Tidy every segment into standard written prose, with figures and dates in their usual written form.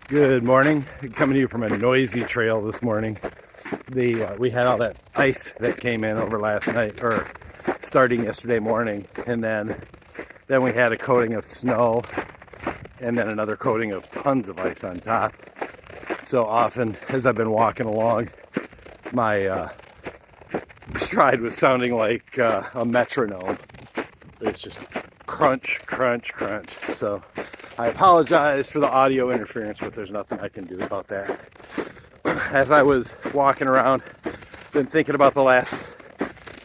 Good morning. Coming to you from a noisy trail this morning. We had all that ice that came in over last night, or starting yesterday morning, and then we had a coating of snow, and then another coating of tons of ice on top. So often, as I've been walking along, my stride was sounding like a metronome. It's just crunch, crunch, crunch. So I apologize for the audio interference, but there's nothing I can do about that. As I was walking around, been thinking about the last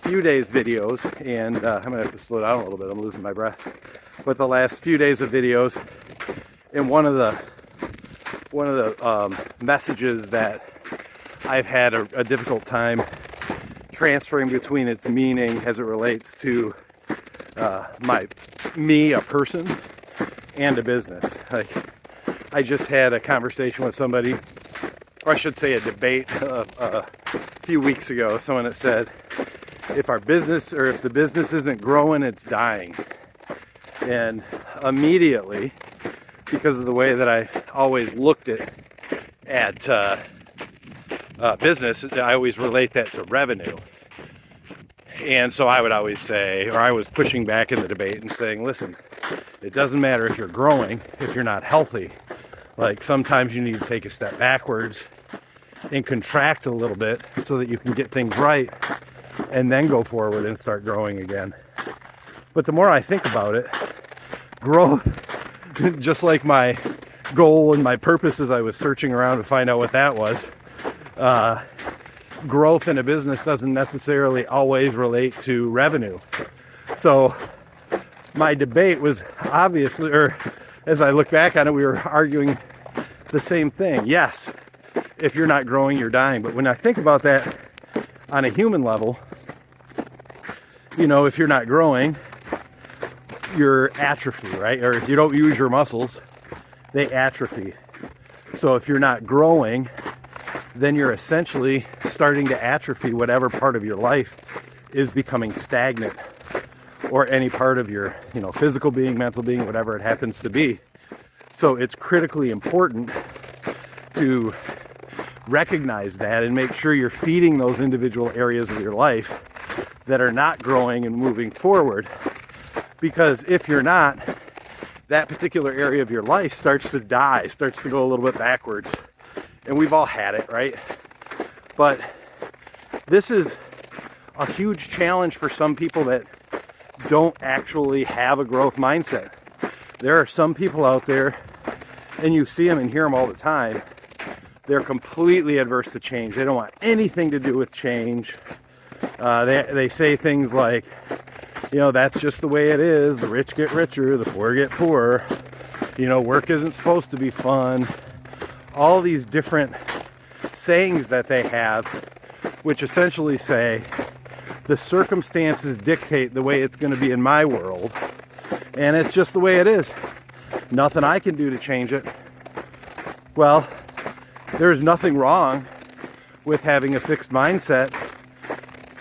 few days' videos, and I'm gonna have to slow down a little bit. I'm losing my breath. But the last few days of videos, and one of the messages that I've had a difficult time transferring between its meaning as it relates to me, a person, and a business. Like, I just had a conversation with somebody, or I should say a debate a few weeks ago. Someone that said, if the business isn't growing, it's dying. And immediately, because of the way that I always looked at business, I always relate that to revenue. And so I would always say, or I was pushing back in the debate and saying, listen, it doesn't matter if you're growing, if you're not healthy. Like, sometimes you need to take a step backwards and contract a little bit so that you can get things right and then go forward and start growing again. But the more I think about it, growth, just like my goal and my purpose as I was searching around to find out what that was, growth in a business doesn't necessarily always relate to revenue. So my debate was obviously, or as I look back on it, we were arguing the same thing. Yes, if you're not growing, you're dying. But when I think about that on a human level, if you're not growing, you're atrophy, right? Or if you don't use your muscles, they atrophy. So if you're not growing, then you're essentially starting to atrophy whatever part of your life is becoming stagnant, or any part of your, physical being, mental being, whatever it happens to be. So it's critically important to recognize that and make sure you're feeding those individual areas of your life that are not growing and moving forward. Because if you're not, that particular area of your life starts to die, starts to go a little bit backwards. And we've all had it, right? But this is a huge challenge for some people that don't actually have a growth mindset. There are some people out there, and you see them and hear them all the time, they're completely adverse to change. They don't want anything to do with change. They say things like, that's just the way it is. The rich get richer, the poor get poorer. Work isn't supposed to be fun. All these different sayings that they have, which essentially say, the circumstances dictate the way it's going to be in my world, and it's just the way it is. Nothing I can do to change it. Well, there's nothing wrong with having a fixed mindset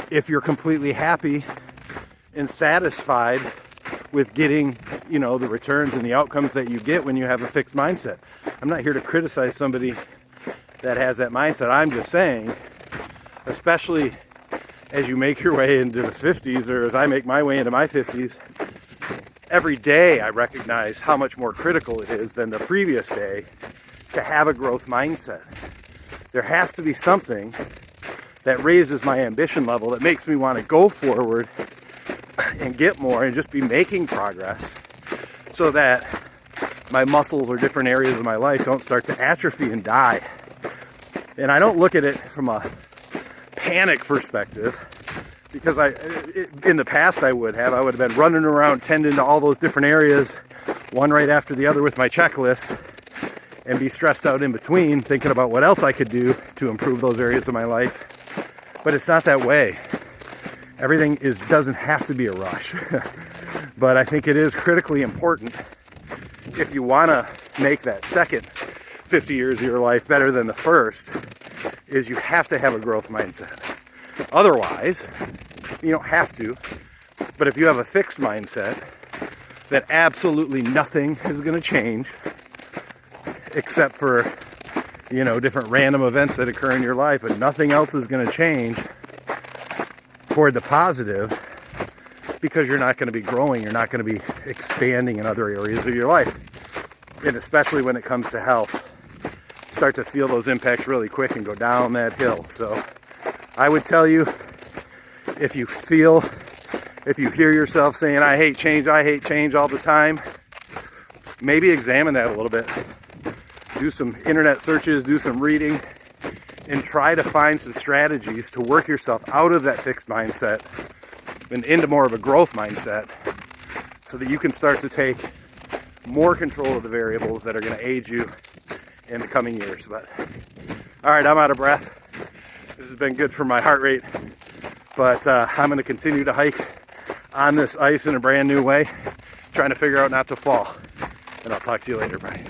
if you're completely happy and satisfied with getting, the returns and the outcomes that you get when you have a fixed mindset. I'm not here to criticize somebody that has that mindset. I'm just saying, especially as you make your way into the 50s, or as I make my way into my 50s, every day I recognize how much more critical it is than the previous day to have a growth mindset. There has to be something that raises my ambition level, that makes me want to go forward and get more and just be making progress, so that my muscles or different areas of my life don't start to atrophy and die. And I don't look at it from a panic perspective, because in the past I would have been running around tending to all those different areas, one right after the other with my checklist, and be stressed out in between thinking about what else I could do to improve those areas of my life. But it's not that way. Everything doesn't have to be a rush. But I think it is critically important, if you want to make that second 50 years of your life better than the first, is you have to have a growth mindset. Otherwise, you don't have to. But if you have a fixed mindset that absolutely nothing is going to change, except for, you know, different random events that occur in your life, but nothing else is going to change toward the positive, because you're not going to be growing, you're not going to be expanding in other areas of your life. And especially when it comes to health, start to feel those impacts really quick and go down that hill. So I would tell you, if you hear yourself saying, I hate change all the time, maybe examine that a little bit. Do some internet searches, do some reading, and try to find some strategies to work yourself out of that fixed mindset and into more of a growth mindset, so that you can start to take more control of the variables that are going to aid you in the coming years. But all right, I'm out of breath. This has been good for my heart rate, but I'm going to continue to hike on this ice in a brand new way, trying to figure out not to fall. And I'll talk to you later. Bye.